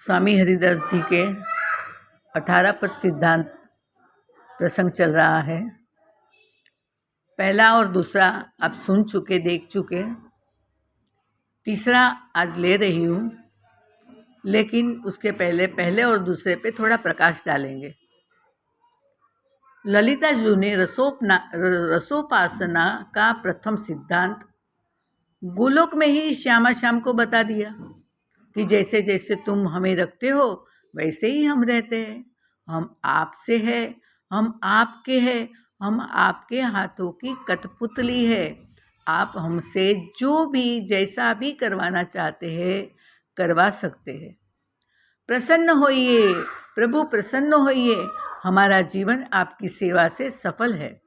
स्वामी हरिदास जी के 18 पद सिद्धांत प्रसंग चल रहा है। पहला और दूसरा आप सुन चुके, देख चुके। तीसरा आज ले रही हूँ, लेकिन उसके पहले और दूसरे पे थोड़ा प्रकाश डालेंगे। ललिता जी ने रसोपासना का प्रथम सिद्धांत गोलोक में ही श्यामा श्याम को बता दिया कि जैसे जैसे तुम हमें रखते हो वैसे ही हम रहते हैं। हम आपसे है, हम आपके हैं, हम आपके हाथों की कठपुतली है। आप हमसे जो भी जैसा भी करवाना चाहते हैं करवा सकते हैं। प्रसन्न होइए प्रभु, प्रसन्न होइए। हमारा जीवन आपकी सेवा से सफल है।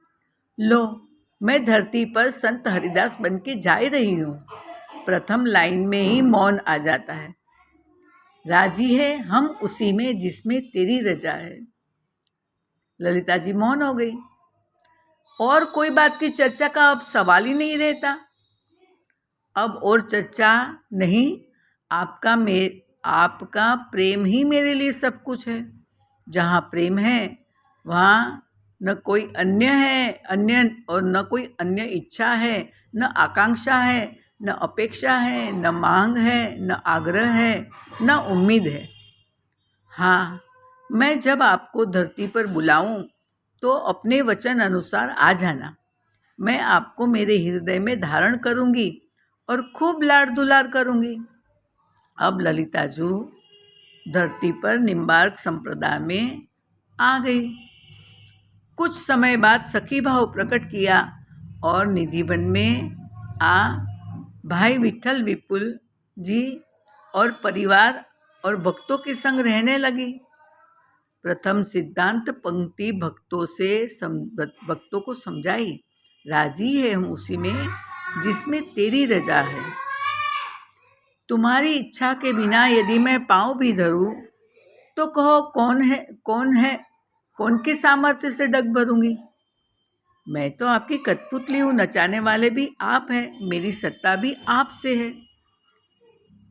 लो, मैं धरती पर संत हरिदास बन के जा रही हूँ। प्रथम लाइन में ही मौन आ जाता है। राजी है हम उसी में जिसमें तेरी रजा है। ललिता जी मौन हो गई और कोई बात की चर्चा का अब सवाल ही नहीं रहता। अब और चर्चा नहीं, आपका प्रेम ही मेरे लिए सब कुछ है। जहाँ प्रेम है वहाँ न कोई कोई अन्य इच्छा है, न आकांक्षा है, न अपेक्षा है, न मांग है, न आग्रह है, न उम्मीद है। हाँ, मैं जब आपको धरती पर बुलाऊं तो अपने वचन अनुसार आ जाना। मैं आपको मेरे हृदय में धारण करूंगी और खूब लाड दुलार करूंगी। अब ललिता जी धरती पर निम्बार्क संप्रदाय में आ गई। कुछ समय बाद सखी भाव प्रकट किया और निधिवन में आ भाई विठल विपुल जी और परिवार और भक्तों के संग रहने लगी। प्रथम सिद्धांत पंक्ति भक्तों को समझाई। राजी है हम उसी में जिसमें तेरी रजा है। तुम्हारी इच्छा के बिना यदि मैं पाँव भी धरूं तो कहो कौन के सामर्थ्य से डग भरूंगी। मैं तो आपकी कठपुतली हूँ, नचाने वाले भी आप हैं, मेरी सत्ता भी आप से है।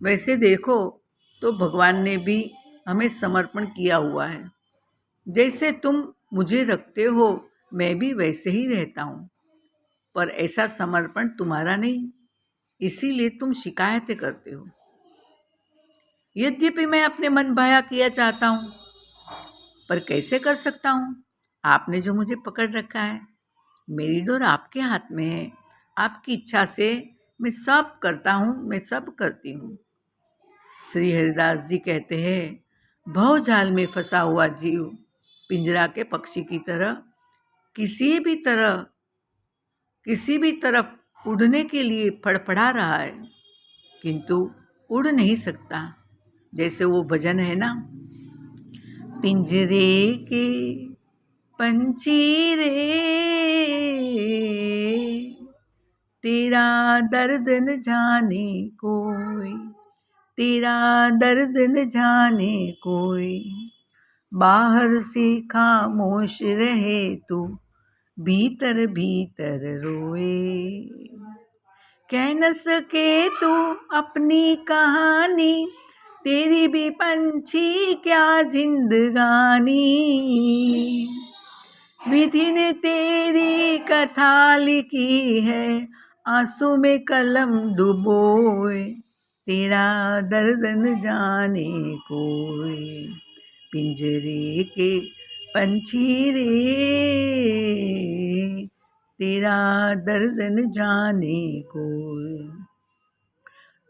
वैसे देखो तो भगवान ने भी हमें समर्पण किया हुआ है। जैसे तुम मुझे रखते हो मैं भी वैसे ही रहता हूँ, पर ऐसा समर्पण तुम्हारा नहीं, इसीलिए तुम शिकायतें करते हो। यद्यपि मैं अपने मन भाया किया चाहता हूँ, पर कैसे कर सकता हूँ। आपने जो मुझे पकड़ रखा है, मेरी डोर आपके हाथ में है। आपकी इच्छा से मैं सब करता हूँ, मैं सब करती हूँ। श्री हरिदास जी कहते हैं, भवजाल में फंसा हुआ जीव पिंजरा के पक्षी की तरह किसी भी तरफ उड़ने के लिए फड़फड़ा रहा है, किंतु उड़ नहीं सकता। जैसे वो भजन है ना, पिंजरे के पंछी रे तेरा दर्द न जाने कोई, तेरा दर्द न जाने कोई। बाहर से खामोश रहे तू भीतर भीतर रोए। कह न सके तू अपनी कहानी, तेरी भी पंछी क्या जिंदगानी। विधि ने तेरी कथा लिखी है, आंसू में कलम डुबोए। तेरा दर्द न जाने कोई, पिंजरे के पंछी रे तेरा दर्द न जाने कोई।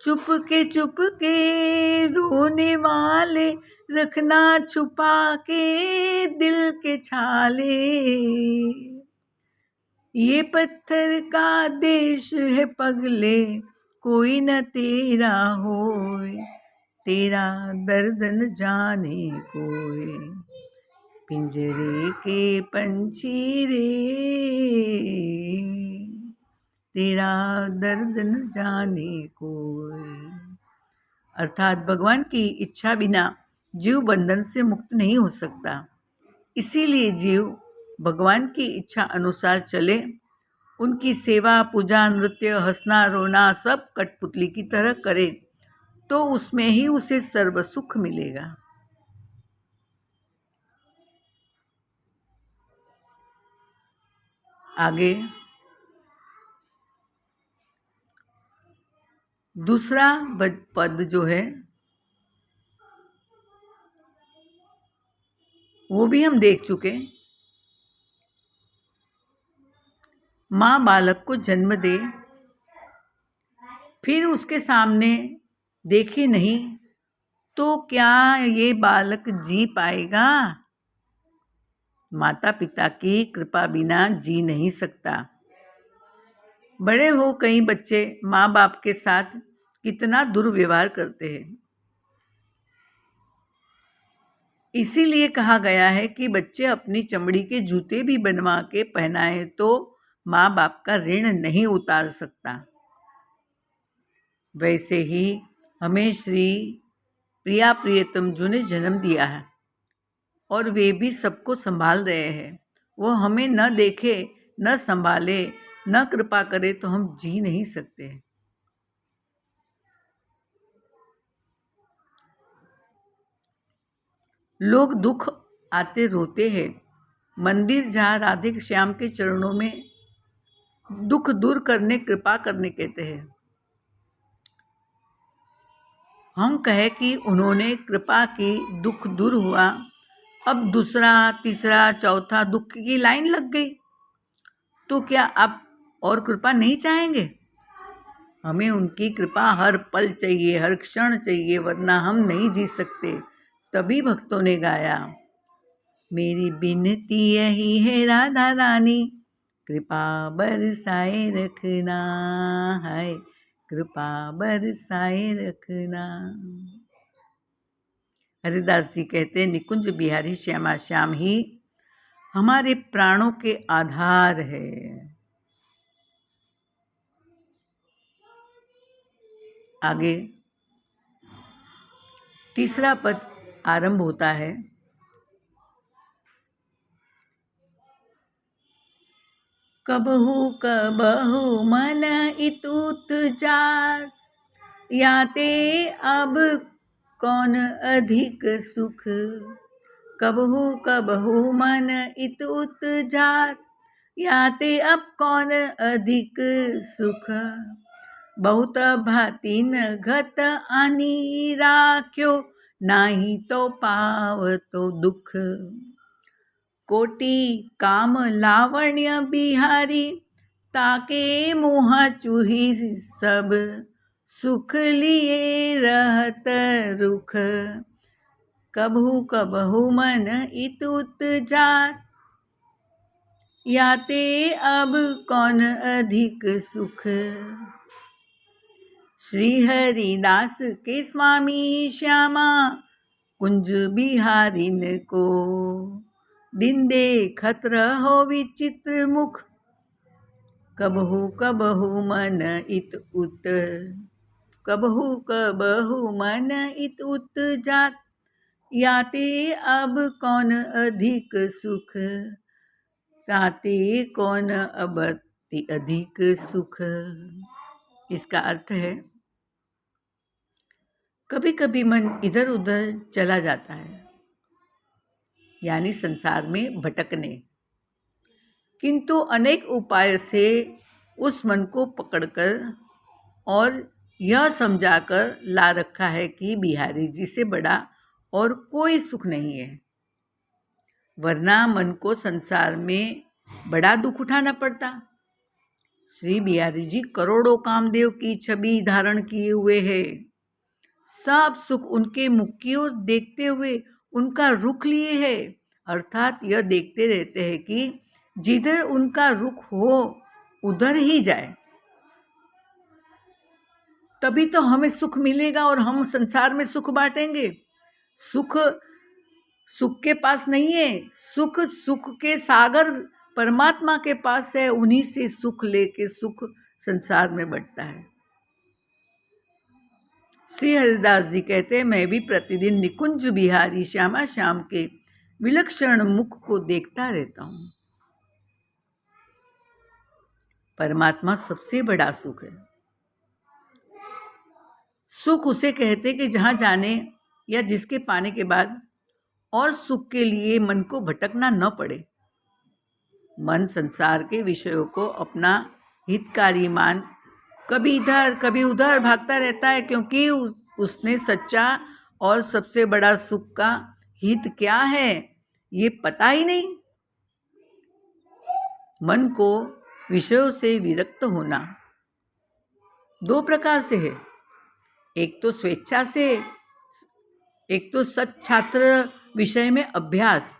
चुप के रोने वाले रखना छुपा के दिल के छाले। ये पत्थर का देश है पगले, कोई न तेरा होए। तेरा दर्द न जाने कोई, पिंजरे के पंछी रे तेरा दर्द न जाने कोई। अर्थात भगवान की इच्छा बिना जीव बंधन से मुक्त नहीं हो सकता। इसीलिए जीव भगवान की इच्छा अनुसार चले। उनकी सेवा, पूजा, नृत्य, हंसना रोना सब कठपुतली की तरह करे तो उसमें ही उसे सर्व सुख मिलेगा। आगे दूसरा पद जो है वो भी हम देख चुके। माँ बालक को जन्म दे, फिर उसके सामने देखे नहीं तो क्या ये बालक जी पाएगा? माता पिता की कृपा बिना जी नहीं सकता। बड़े हो कई बच्चे माँ बाप के साथ कितना दुर्व्यवहार करते हैं। इसीलिए कहा गया है कि बच्चे अपनी चमड़ी के जूते भी बनवा के पहनाए तो माँ बाप का ऋण नहीं उतार सकता। वैसे ही हमें श्री प्रिया प्रियतम जी ने जन्म दिया है और वे भी सबको संभाल रहे हैं। वो हमें न देखे, न संभाले, न कृपा करे तो हम जी नहीं सकते। लोग दुख आते रोते हैं। मंदिर जहाँ राधे श्याम के चरणों में दुख दूर करने, कृपा करने कहते हैं। हम कहे कि उन्होंने कृपा की, दुख दूर हुआ, अब दूसरा, तीसरा, चौथा दुख की लाइन लग गई, तो क्या आप और कृपा नहीं चाहेंगे? हमें उनकी कृपा हर पल चाहिए, हर क्षण चाहिए, वरना हम नहीं जी सकते। तभी भक्तों ने गाया, मेरी बिनती यही है राधा रानी, कृपा बरसाए रखना, है कृपा बरसाए रखना। हरिदास जी कहते हैं, निकुंज बिहारी श्यामा श्याम ही हमारे प्राणों के आधार है। आगे तीसरा पद आरंभ होता है, कबहू कबहू मन इतुत जात, याते अब कौन अधिक सुख। कबहू कबहू मन इतुत जात, याते अब कौन अधिक सुख। बहुत भांति न घत आनी राख्यो, नाही तो पावतो दुख। कोटि काम लावण्य बिहारी, ताके मुँह चूही सब। सुख लिए रहत रुख, कबहू कबहू मन इतुत जात, याते अब कौन अधिक सुख। श्री हरिदास के स्वामी श्यामा, कुंज बिहारिन को, दिन देखत रहो विचित्र मुख। कबहू कबहू मन इत उत, कबहू कबहू मन इत उत जात, याते अब कौन अधिक सुख। ताते कौन अब अधिक सुख। इसका अर्थ है, कभी कभी मन इधर उधर चला जाता है, यानी संसार में भटकने, किंतु अनेक उपाय से उस मन को पकड़कर और यह समझाकर ला रखा है कि बिहारी जी से बड़ा और कोई सुख नहीं है, वरना मन को संसार में बड़ा दुख उठाना पड़ता। श्री बिहारी जी करोड़ों कामदेव की छवि धारण किए हुए हैं। सब सुख उनके मुख की ओर देखते हुए उनका रुख लिए है, अर्थात यह देखते रहते हैं कि जिधर उनका रुख हो उधर ही जाए, तभी तो हमें सुख मिलेगा और हम संसार में सुख बांटेंगे। सुख सुख के पास नहीं है, सुख सुख के सागर परमात्मा के पास है, उन्हीं से सुख लेके सुख संसार में बढ़ता है। श्री हरिदास जी कहते हैं, मैं भी प्रतिदिन निकुंज बिहारी श्यामा श्याम के विलक्षण मुख को देखता रहता हूँ। परमात्मा सबसे बड़ा सुख है। सुख उसे कहते कि जहाँ जाने या जिसके पाने के बाद और सुख के लिए मन को भटकना न पड़े। मन संसार के विषयों को अपना हितकारी मान कभी इधर कभी उधर भागता रहता है, क्योंकि उसने सच्चा और सबसे बड़ा सुख का हित क्या है ये पता ही नहीं। मन को विषयों से विरक्त होना दो प्रकार से है, एक तो स्वेच्छा से, एक तो सच्छात्र विषय में अभ्यास।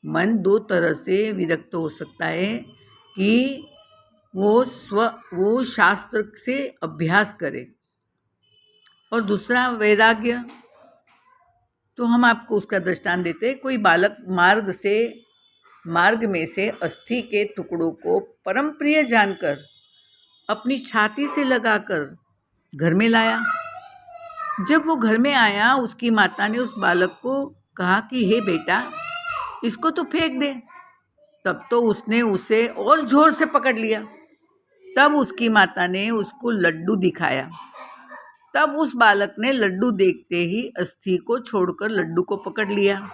मन दो तरह से विरक्त हो सकता है कि वो शास्त्र से अभ्यास करे, और दूसरा वैराग्य। तो हम आपको उसका दृष्टांत देते हैं। कोई बालक मार्ग में से अस्थि के टुकड़ों को परम प्रिय जानकर अपनी छाती से लगाकर घर में लाया। जब वो घर में आया, उसकी माता ने उस बालक को कहा कि हे बेटा, इसको तो फेंक दे। तब तो उसने उसे और जोर से पकड़ लिया। तब उसकी माता ने उसको लड्डू दिखाया। तब उस बालक ने लड्डू देखते ही अस्थि को छोड़कर लड्डू को पकड़ लिया।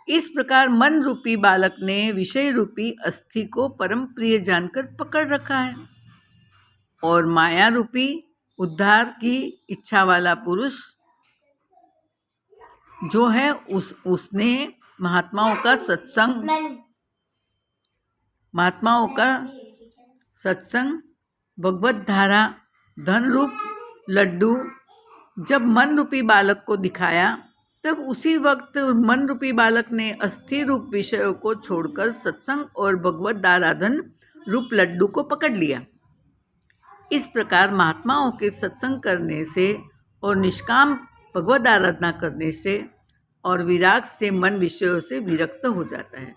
इस प्रकार मन रूपी बालक ने विषय रूपी अस्थि को परम प्रिय जानकर पकड़ रखा है, और माया रूपी उद्धार की इच्छा वाला पुरुष जो है उसने महात्माओं का सत्संग भगवत धारा धन रूप लड्डू जब मन रूपी बालक को दिखाया, तब उसी वक्त मन रूपी बालक ने अस्थि रूप विषयों को छोड़कर सत्संग और भगवत धाराधन रूप लड्डू को पकड़ लिया। इस प्रकार महात्माओं के सत्संग करने से और निष्काम भगवत आराधना करने से और विराग से मन विषयों से विरक्त हो जाता है।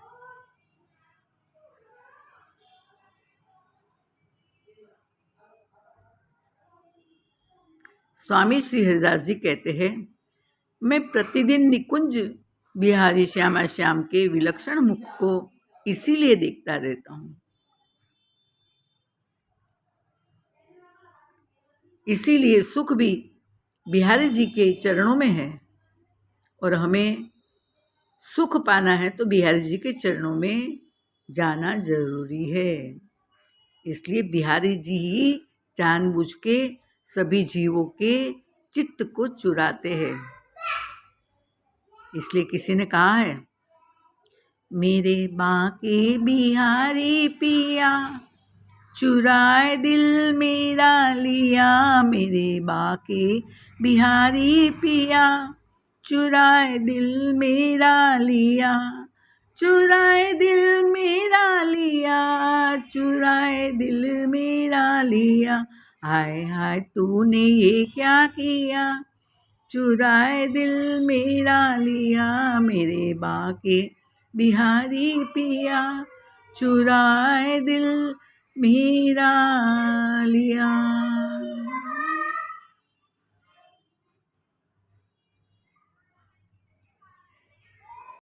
स्वामी श्री हरिदास जी कहते हैं, मैं प्रतिदिन निकुंज बिहारी श्यामा श्याम के विलक्षण मुख को इसीलिए देखता रहता हूँ, इसीलिए सुख भी बिहारी जी के चरणों में है, और हमें सुख पाना है तो बिहारी जी के चरणों में जाना जरूरी है। इसलिए बिहारी जी ही जानबूझ के सभी जीवों के चित्त को चुराते हैं। इसलिए किसी ने कहा है, मेरे बाके बिहारी पिया चुराए दिल मेरा लिया, मेरे बाके बिहारी पिया चुराए दिल मेरा लिया, चुराए दिल मेरा लिया, चुराए दिल मेरा लिया, हाय हाय तूने ये क्या किया, चुराए दिल मेरा लिया, मेरे बाके बिहारी पिया चुराए दिल मेरा लिया।